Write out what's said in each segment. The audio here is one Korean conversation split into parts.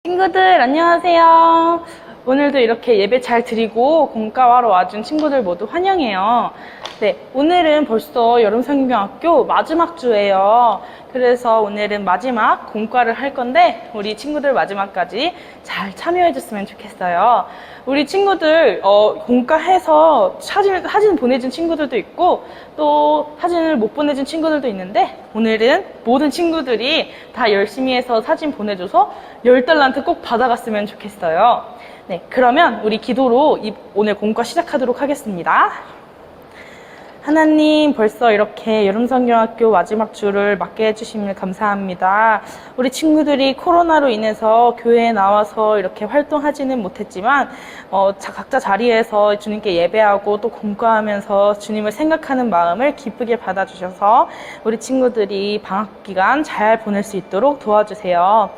친구들 안녕하세요. 오늘도 이렇게 예배 잘 드리고 공과하러 와준 친구들 모두 환영해요. 네, 오늘은 벌써 여름성경학교 마지막 주예요. 그래서 오늘은 마지막 공과를 할 건데 우리 친구들 마지막까지 잘 참여해 줬으면 좋겠어요. 우리 친구들 공과해서 사진 보내준 친구들도 있고 또 사진을 못 보내준 친구들도 있는데 오늘은 모든 친구들이 다 열심히 해서 사진 보내줘서 10달란트 꼭 받아갔으면 좋겠어요. 네, 그러면 우리 기도로 오늘 공과 시작하도록 하겠습니다. 하나님, 벌써 이렇게 여름성경학교 마지막 주를 맡게 해주시면 감사합니다. 우리 친구들이 코로나로 인해서 교회에 나와서 이렇게 활동하지는 못했지만 각자 자리에서 주님께 예배하고 또 공과하면서 주님을 생각하는 마음을 기쁘게 받아주셔서 우리 친구들이 방학 기간 잘 보낼 수 있도록 도와주세요.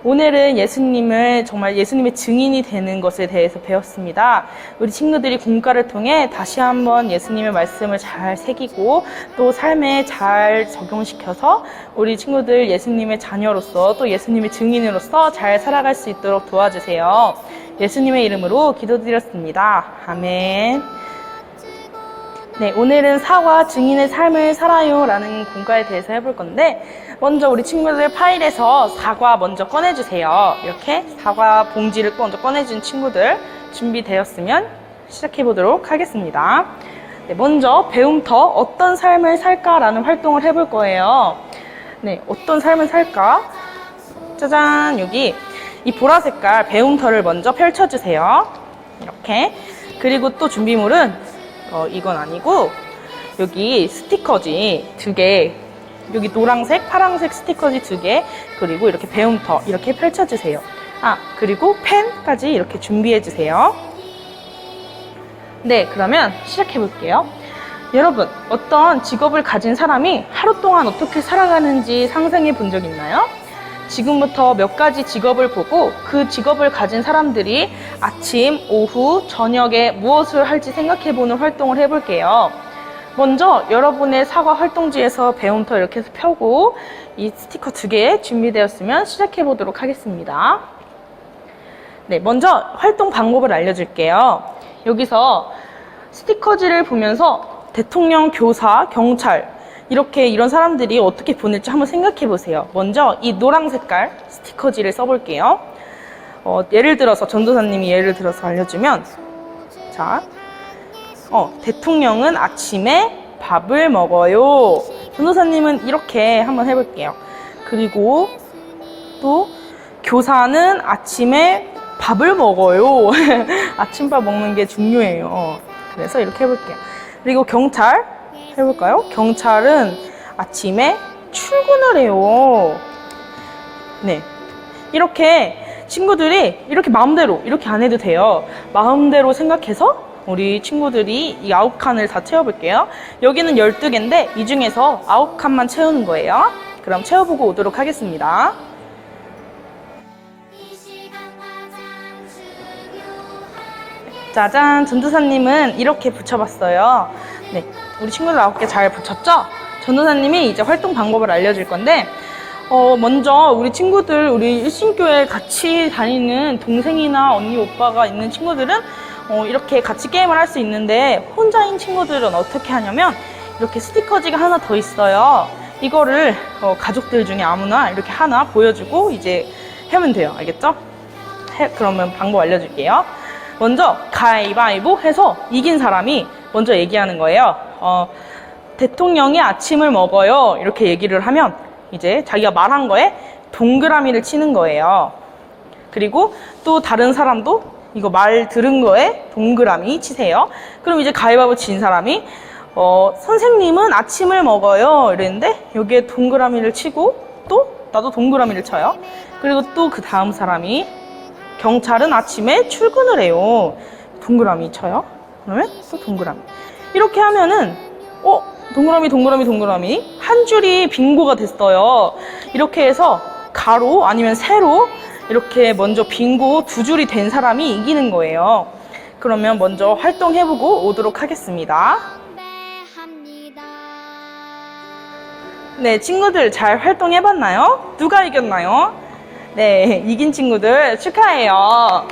오늘은 예수님을 정말 예수님의 증인이 되는 것에 대해서 배웠습니다. 우리 친구들이 공과를 통해 다시 한번 예수님의 말씀을 잘 새기고 또 삶에 잘 적용시켜서 우리 친구들 예수님의 자녀로서 또 예수님의 증인으로서 잘 살아갈 수 있도록 도와주세요. 예수님의 이름으로 기도드렸습니다. 아멘. 네, 오늘은 사과 증인의 삶을 살아요 라는 공과에 대해서 해볼 건데 먼저 우리 친구들 파일에서 사과 먼저 꺼내주세요. 이렇게 사과 봉지를 먼저 꺼내준 친구들 준비되었으면 시작해 보도록 하겠습니다. 네, 먼저 배움터 어떤 삶을 살까라는 활동을 해볼 거예요. 네, 어떤 삶을 살까? 짜잔, 여기 이 보라색깔 배움터를 먼저 펼쳐주세요. 이렇게. 그리고 또 준비물은 이건 아니고 여기 스티커지 2개, 여기 노란색, 파란색 스티커지 2개, 그리고 이렇게 배움터 이렇게 펼쳐주세요. 그리고 펜까지 이렇게 준비해주세요. 네, 그러면 시작해 볼게요. 여러분, 어떤 직업을 가진 사람이 하루 동안 어떻게 살아가는지 상상해 본 적 있나요? 지금부터 몇 가지 직업을 보고 그 직업을 가진 사람들이 아침, 오후, 저녁에 무엇을 할지 생각해보는 활동을 해볼게요. 먼저 여러분의 사과 활동지에서 배움터 이렇게 해서 펴고 이 스티커 2개 준비되었으면 시작해보도록 하겠습니다. 네, 먼저 활동 방법을 알려줄게요. 여기서 스티커지를 보면서 대통령, 교사, 경찰 이렇게 이런 사람들이 어떻게 보낼지 한번 생각해 보세요. 먼저 이 노란 색깔 스티커지를 써볼게요. 예를 들어서 전도사님이 예를 들어서 알려주면 자, 대통령은 아침에 밥을 먹어요. 전도사님은 이렇게 한번 해볼게요. 그리고 또 교사는 아침에 밥을 먹어요. 아침밥 먹는 게 중요해요. 그래서 이렇게 해볼게요. 그리고 경찰 해볼까요? 경찰은 아침에 출근을 해요. 네, 이렇게 친구들이 이렇게 마음대로 이렇게 안 해도 돼요. 마음대로 생각해서 우리 친구들이 이 9칸을 다 채워볼게요. 여기는 12개인데 이 중에서 9칸만 채우는 거예요. 그럼 채워보고 오도록 하겠습니다. 짜잔, 전도사님은 이렇게 붙여봤어요. 네, 우리 친구들 9개 잘 붙였죠? 전도사님이 이제 활동 방법을 알려줄 건데 먼저 우리 친구들, 우리 일신교회 같이 다니는 동생이나 언니, 오빠가 있는 친구들은 이렇게 같이 게임을 할 수 있는데 혼자인 친구들은 어떻게 하냐면 이렇게 스티커지가 하나 더 있어요. 이거를 가족들 중에 아무나 이렇게 하나 보여주고 이제 하면 돼요. 알겠죠? 그러면 방법 알려줄게요. 먼저 가위바위보 해서 이긴 사람이 먼저 얘기하는 거예요. 대통령이 아침을 먹어요. 이렇게 얘기를 하면 이제 자기가 말한 거에 동그라미를 치는 거예요. 그리고 또 다른 사람도 이거 말 들은 거에 동그라미 치세요. 그럼 이제 가위바위보 진 사람이 선생님은 아침을 먹어요. 이랬는데 여기에 동그라미를 치고 또 나도 동그라미를 쳐요. 그리고 또 그 다음 사람이 경찰은 아침에 출근을 해요. 동그라미 쳐요. 그러면 또 동그라미. 이렇게 하면은 동그라미 동그라미 동그라미 한 줄이 빙고가 됐어요. 이렇게 해서 가로 아니면 세로 이렇게 먼저 빙고 2줄이 된 사람이 이기는 거예요. 그러면 먼저 활동해보고 오도록 하겠습니다. 네, 친구들 잘 활동해봤나요? 누가 이겼나요? 네, 이긴 친구들 축하해요.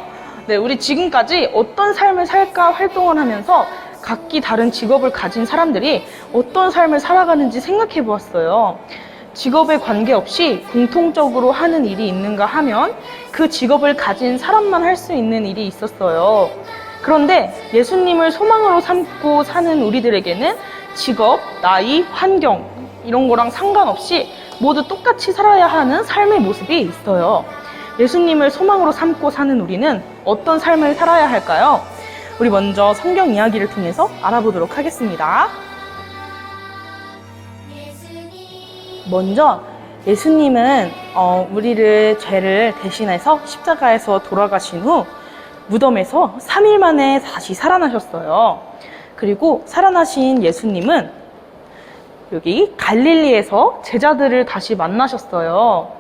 네, 우리 지금까지 어떤 삶을 살까 활동을 하면서 각기 다른 직업을 가진 사람들이 어떤 삶을 살아가는지 생각해 보았어요. 직업에 관계없이 공통적으로 하는 일이 있는가 하면 그 직업을 가진 사람만 할 수 있는 일이 있었어요. 그런데 예수님을 소망으로 삼고 사는 우리들에게는 직업, 나이, 환경 이런 거랑 상관없이 모두 똑같이 살아야 하는 삶의 모습이 있어요. 예수님을 소망으로 삼고 사는 우리는 어떤 삶을 살아야 할까요? 우리 먼저 성경 이야기를 통해서 알아보도록 하겠습니다. 먼저 예수님은 우리를 죄를 대신해서 십자가에서 돌아가신 후 무덤에서 3일 만에 다시 살아나셨어요. 그리고 살아나신 예수님은 여기 갈릴리에서 제자들을 다시 만나셨어요.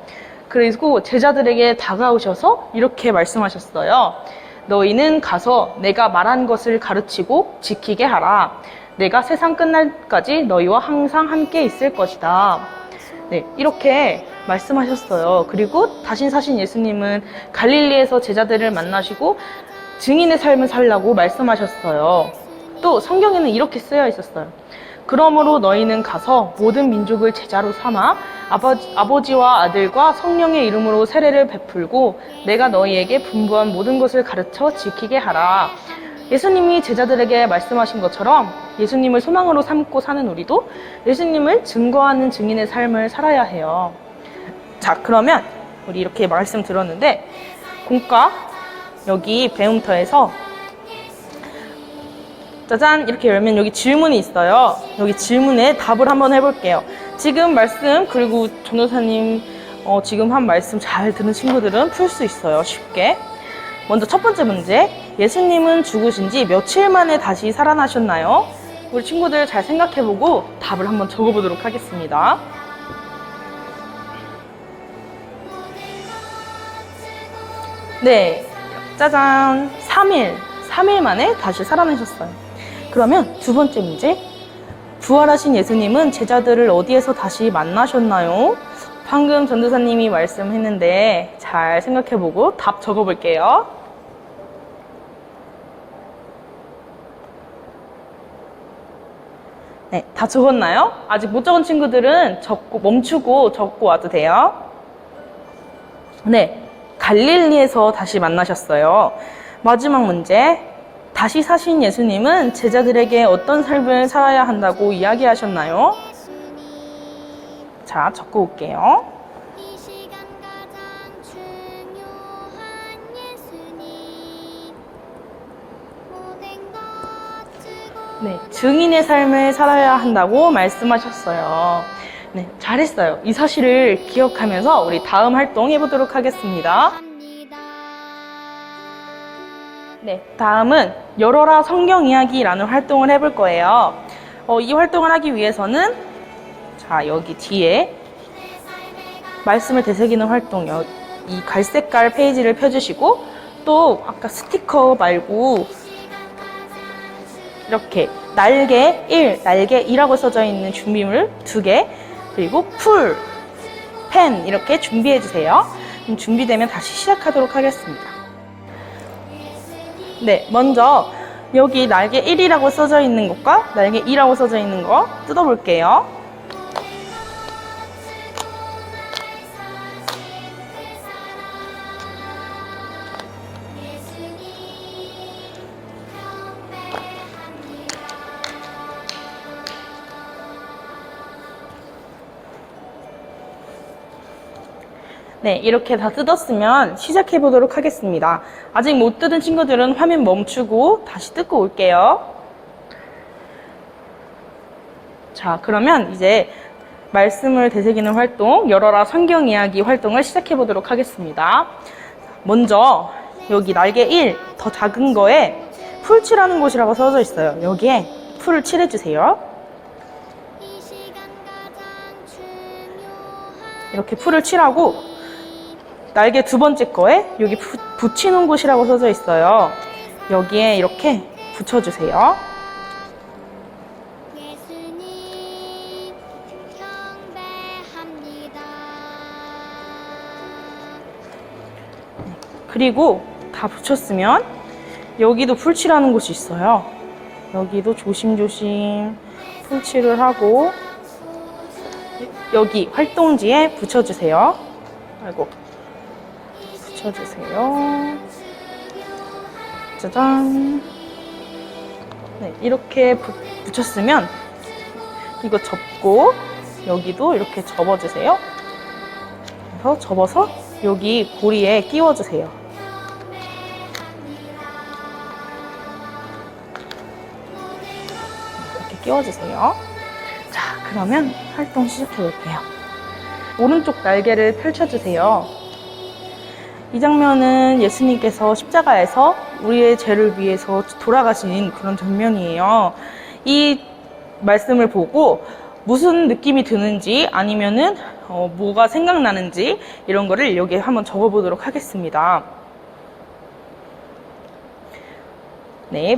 그리고 제자들에게 다가오셔서 이렇게 말씀하셨어요. 너희는 가서 내가 말한 것을 가르치고 지키게 하라. 내가 세상 끝날까지 너희와 항상 함께 있을 것이다. 네, 이렇게 말씀하셨어요. 그리고 다신 사신 예수님은 갈릴리에서 제자들을 만나시고 증인의 삶을 살라고 말씀하셨어요. 또 성경에는 이렇게 쓰여 있었어요. 그러므로 너희는 가서 모든 민족을 제자로 삼아 아버지와 아들과 성령의 이름으로 세례를 베풀고 내가 너희에게 분부한 모든 것을 가르쳐 지키게 하라. 예수님이 제자들에게 말씀하신 것처럼 예수님을 소망으로 삼고 사는 우리도 예수님을 증거하는 증인의 삶을 살아야 해요. 자, 그러면 우리 이렇게 말씀 들었는데 공과 여기 배움터에서 짜잔 이렇게 열면 여기 질문이 있어요. 여기 질문에 답을 한번 해볼게요. 지금 말씀 그리고 전도사님 지금 한 말씀 잘 들은 친구들은 풀 수 있어요. 쉽게. 먼저 첫 번째 문제. 예수님은 죽으신 지 며칠 만에 다시 살아나셨나요? 우리 친구들 잘 생각해보고 답을 한번 적어보도록 하겠습니다. 네, 짜잔. 3일 만에 다시 살아나셨어요. 그러면 두 번째 문제. 부활하신 예수님은 제자들을 어디에서 다시 만나셨나요? 방금 전도사님이 말씀했는데 잘 생각해보고 답 적어볼게요. 네, 다 적었나요? 아직 못 적은 친구들은 멈추고 적고 와도 돼요. 네, 갈릴리에서 다시 만나셨어요. 마지막 문제. 다시 사신 예수님은 제자들에게 어떤 삶을 살아야 한다고 이야기하셨나요? 자, 적고 올게요. 네, 증인의 삶을 살아야 한다고 말씀하셨어요. 네, 잘했어요. 이 사실을 기억하면서 우리 다음 활동 해보도록 하겠습니다. 네, 다음은 열어라 성경 이야기라는 활동을 해볼 거예요. 이 활동을 하기 위해서는 자, 여기 뒤에 말씀을 되새기는 활동, 이 갈색깔 페이지를 펴주시고 또 아까 스티커 말고 이렇게 날개 1, 날개 2라고 써져 있는 준비물 2개 그리고 풀, 펜 이렇게 준비해 주세요. 그럼 준비되면 다시 시작하도록 하겠습니다. 네, 먼저 여기 날개 1이라고 써져 있는 것과 날개 2라고 써져 있는 거 뜯어볼게요. 네, 이렇게 다 뜯었으면 시작해 보도록 하겠습니다. 아직 못 뜯은 친구들은 화면 멈추고 다시 뜯고 올게요. 자, 그러면 이제 말씀을 되새기는 활동, 열어라 성경 이야기 활동을 시작해 보도록 하겠습니다. 먼저 여기 날개 1, 더 작은 거에 풀 칠하는 곳이라고 써져 있어요. 여기에 풀을 칠해 주세요. 이렇게 풀을 칠하고 날개 두 번째 거에 여기 붙이는 곳이라고 써져 있어요. 여기에 이렇게 붙여주세요. 그리고 다 붙였으면 여기도 풀칠하는 곳이 있어요. 여기도 조심조심 풀칠을 하고 여기 활동지에 붙여주세요. 아이고, 붙여주세요. 짜잔. 네, 이렇게 붙였으면 이거 접고 여기도 이렇게 접어주세요. 그래서 접어서 여기 고리에 끼워주세요. 이렇게 끼워주세요. 자, 그러면 활동 시작해 볼게요. 오른쪽 날개를 펼쳐주세요. 이 장면은 예수님께서 십자가에서 우리의 죄를 위해서 돌아가신 그런 장면이에요. 이 말씀을 보고 무슨 느낌이 드는지 아니면은 뭐가 생각나는지 이런 거를 여기에 한번 적어보도록 하겠습니다. 네,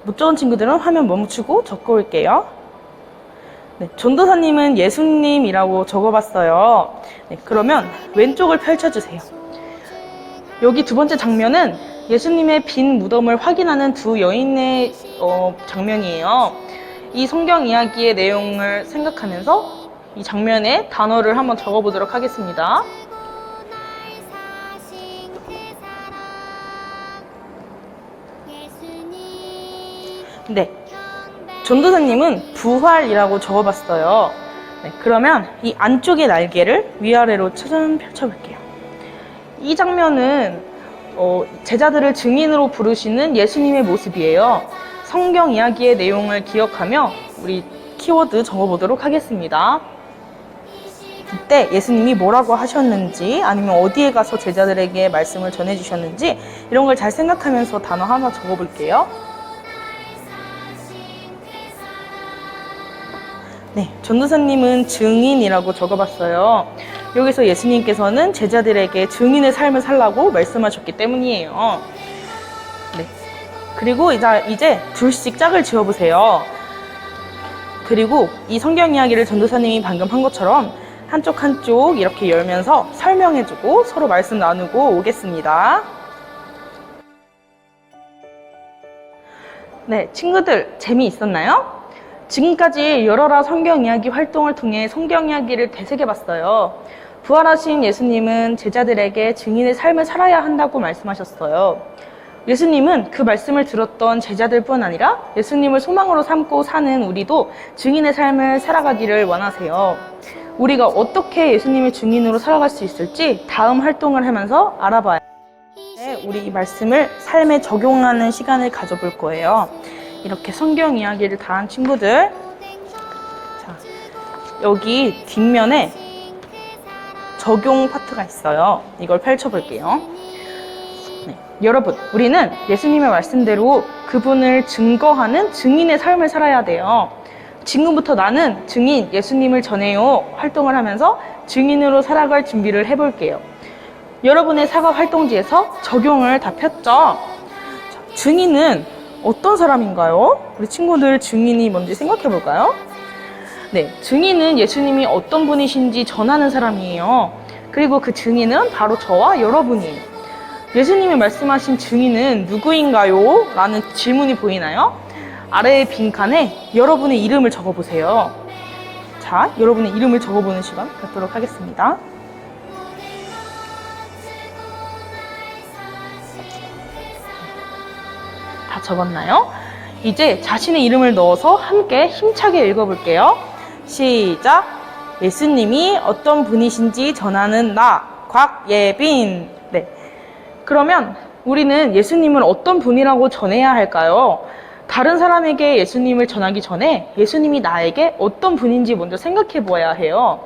못 적은 친구들은 화면 멈추고 적어올게요. 네, 전도사님은 예수님이라고 적어봤어요. 네, 그러면 왼쪽을 펼쳐주세요. 여기 두 번째 장면은 예수님의 빈 무덤을 확인하는 두 여인의 장면이에요. 이 성경 이야기의 내용을 생각하면서 이 장면에 단어를 한번 적어보도록 하겠습니다. 네, 전도사님은 부활이라고 적어봤어요. 네, 그러면 이 안쪽의 날개를 위아래로 차근 펼쳐볼게요. 이 장면은 제자들을 증인으로 부르시는 예수님의 모습이에요. 성경 이야기의 내용을 기억하며 우리 키워드 적어보도록 하겠습니다. 그때 예수님이 뭐라고 하셨는지 아니면 어디에 가서 제자들에게 말씀을 전해주셨는지 이런 걸 잘 생각하면서 단어 하나 적어볼게요. 네, 전도사님은 증인이라고 적어봤어요. 여기서 예수님께서는 제자들에게 증인의 삶을 살라고 말씀하셨기 때문이에요. 네, 그리고 이제 둘씩 짝을 지어보세요. 그리고 이 성경 이야기를 전도사님이 방금 한 것처럼 한쪽 이렇게 열면서 설명해주고 서로 말씀 나누고 오겠습니다. 네, 친구들 재미있었나요? 지금까지 열어라 성경 이야기 활동을 통해 성경 이야기를 되새겨봤어요. 부활하신 예수님은 제자들에게 증인의 삶을 살아야 한다고 말씀하셨어요. 예수님은 그 말씀을 들었던 제자들뿐 아니라 예수님을 소망으로 삼고 사는 우리도 증인의 삶을 살아가기를 원하세요. 우리가 어떻게 예수님의 증인으로 살아갈 수 있을지 다음 활동을 하면서 알아봐야 해. 우리 이 말씀을 삶에 적용하는 시간을 가져볼 거예요. 이렇게 성경 이야기를 다 한 친구들, 자, 여기 뒷면에 적용 파트가 있어요. 이걸 펼쳐볼게요. 네, 여러분, 우리는 예수님의 말씀대로 그분을 증거하는 증인의 삶을 살아야 돼요. 지금부터 나는 증인 예수님을 전해요 활동을 하면서 증인으로 살아갈 준비를 해볼게요. 여러분의 사과 활동지에서 적용을 다 폈죠? 자, 증인은 어떤 사람인가요? 우리 친구들 증인이 뭔지 생각해 볼까요? 네, 증인은 예수님이 어떤 분이신지 전하는 사람이에요. 그리고 그 증인은 바로 저와 여러분이에요. 예수님이 말씀하신 증인은 누구인가요? 라는 질문이 보이나요? 아래의 빈칸에 여러분의 이름을 적어보세요. 자, 여러분의 이름을 적어보는 시간 갖도록 하겠습니다. 다 적었나요? 이제 자신의 이름을 넣어서 함께 힘차게 읽어볼게요. 시작! 예수님이 어떤 분이신지 전하는 나, 곽예빈. 네. 그러면 우리는 예수님을 어떤 분이라고 전해야 할까요? 다른 사람에게 예수님을 전하기 전에 예수님이 나에게 어떤 분인지 먼저 생각해 보아야 해요.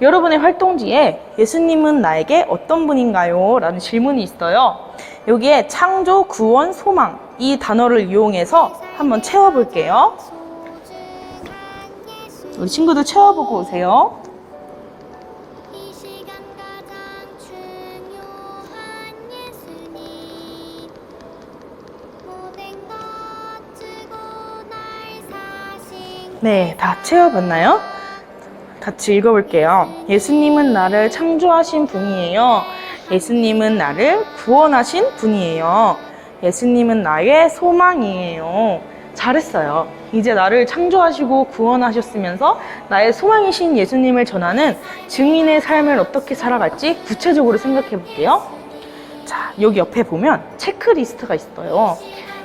여러분의 활동지에 예수님은 나에게 어떤 분인가요? 라는 질문이 있어요. 여기에 창조, 구원, 소망 이 단어를 이용해서 한번 채워볼게요. 우리 친구들 채워보고 오세요. 네, 다 채워봤나요? 같이 읽어볼게요. 예수님은 나를 창조하신 분이에요. 예수님은 나를 구원하신 분이에요. 예수님은 나의 소망이에요. 잘했어요. 이제 나를 창조하시고 구원하셨으면서 나의 소망이신 예수님을 전하는 증인의 삶을 어떻게 살아갈지 구체적으로 생각해 볼게요. 자, 여기 옆에 보면 체크리스트가 있어요.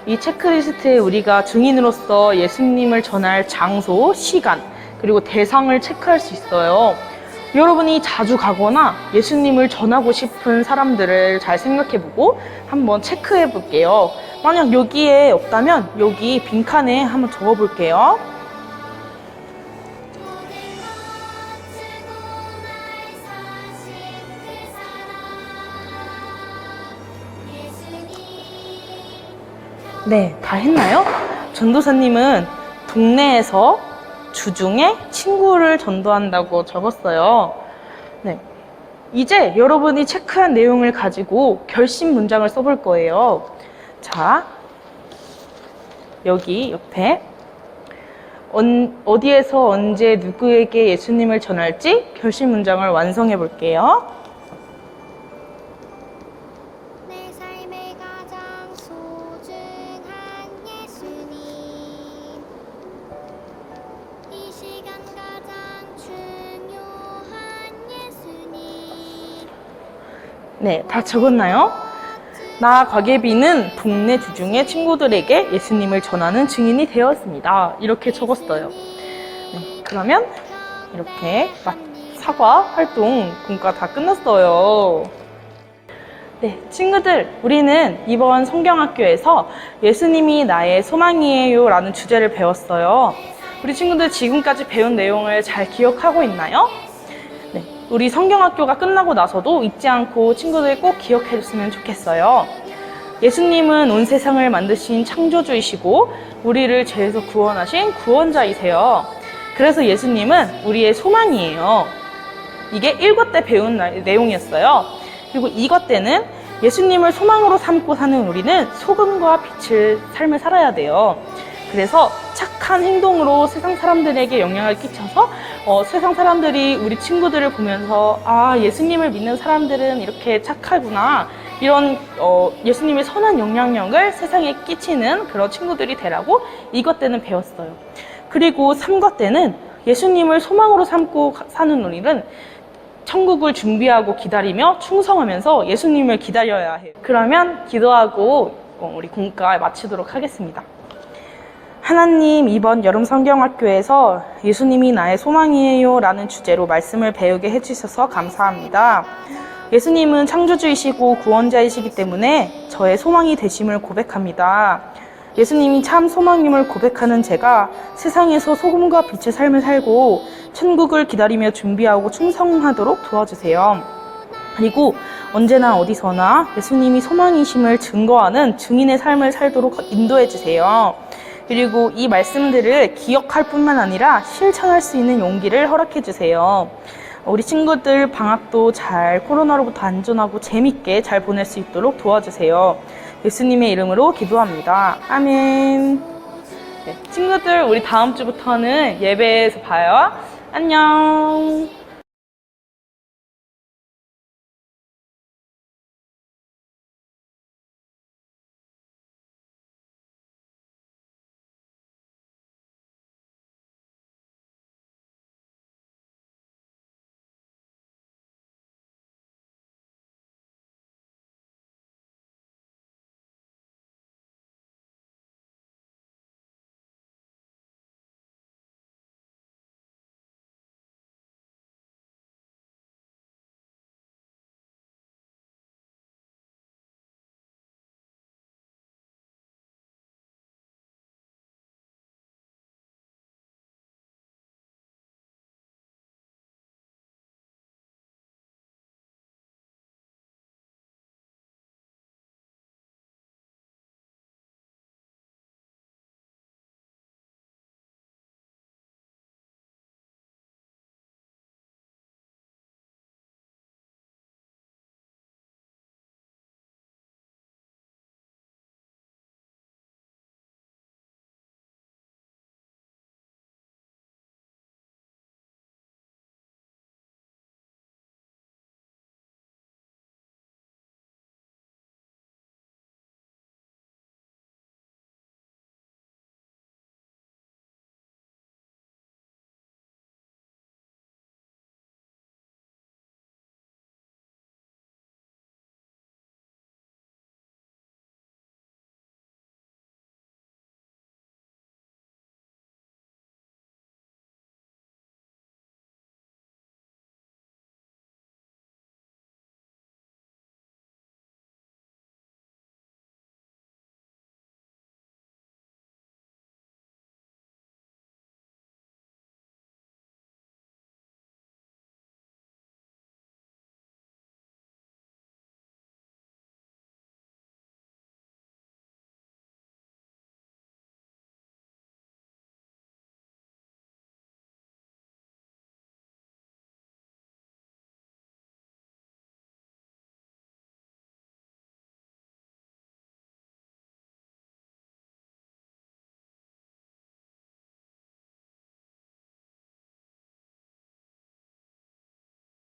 이 체크리스트에 우리가 증인으로서 예수님을 전할 장소, 시간, 그리고 대상을 체크할 수 있어요. 여러분이 자주 가거나 예수님을 전하고 싶은 사람들을 잘 생각해보고 한번 체크해 볼게요. 만약 여기에 없다면 여기 빈칸에 한번 적어볼게요. 네, 다 했나요? 전도사님은 동네에서 주중에 친구를 전도한다고 적었어요. 네. 이제 여러분이 체크한 내용을 가지고 결심 문장을 써볼 거예요. 자, 여기 옆에 어디에서 언제 누구에게 예수님을 전할지 결심 문장을 완성해 볼게요. 내 삶의 가장 소중한 예수님, 이 시간 가장 중요한 예수님. 네, 다 적었나요? 나 곽예빈은 동네 주중에 친구들에게 예수님을 전하는 증인이 되었습니다. 이렇게 적었어요. 네, 그러면 이렇게 사과 활동 공과 다 끝났어요. 네, 친구들, 우리는 이번 성경학교에서 예수님이 나의 소망이에요 라는 주제를 배웠어요. 우리 친구들 지금까지 배운 내용을 잘 기억하고 있나요? 네, 우리 성경학교가 끝나고 나서도 잊지 않고 친구들 꼭 기억해줬으면 좋겠어요. 예수님은 온 세상을 만드신 창조주이시고 우리를 죄에서 구원하신 구원자이세요. 그래서 예수님은 우리의 소망이에요. 이게 1과 때 배운 내용이었어요. 그리고 2과 때는 예수님을 소망으로 삼고 사는 우리는 소금과 빛을 삶을 살아야 돼요. 그래서 착한 행동으로 세상 사람들에게 영향을 끼쳐서 세상 사람들이 우리 친구들을 보면서 아, 예수님을 믿는 사람들은 이렇게 착하구나, 이런 예수님의 선한 영향력을 세상에 끼치는 그런 친구들이 되라고 2과 때는 배웠어요. 그리고 3과 때는 예수님을 소망으로 삼고 사는 우리는 천국을 준비하고 기다리며 충성하면서 예수님을 기다려야 해요. 그러면 기도하고 우리 공과 마치도록 하겠습니다. 하나님, 이번 여름 성경학교에서 예수님이 나의 소망이에요 라는 주제로 말씀을 배우게 해주셔서 감사합니다. 예수님은 창조주이시고 구원자이시기 때문에 저의 소망이 되심을 고백합니다. 예수님이 참 소망임을 고백하는 제가 세상에서 소금과 빛의 삶을 살고 천국을 기다리며 준비하고 충성하도록 도와주세요. 그리고 언제나 어디서나 예수님이 소망이심을 증거하는 증인의 삶을 살도록 인도해 주세요. 그리고 이 말씀들을 기억할 뿐만 아니라 실천할 수 있는 용기를 허락해 주세요. 우리 친구들 방학도 잘 코로나로부터 안전하고 재밌게 잘 보낼 수 있도록 도와주세요. 예수님의 이름으로 기도합니다. 아멘. 네, 친구들, 우리 다음 주부터는 예배에서 봐요. 안녕.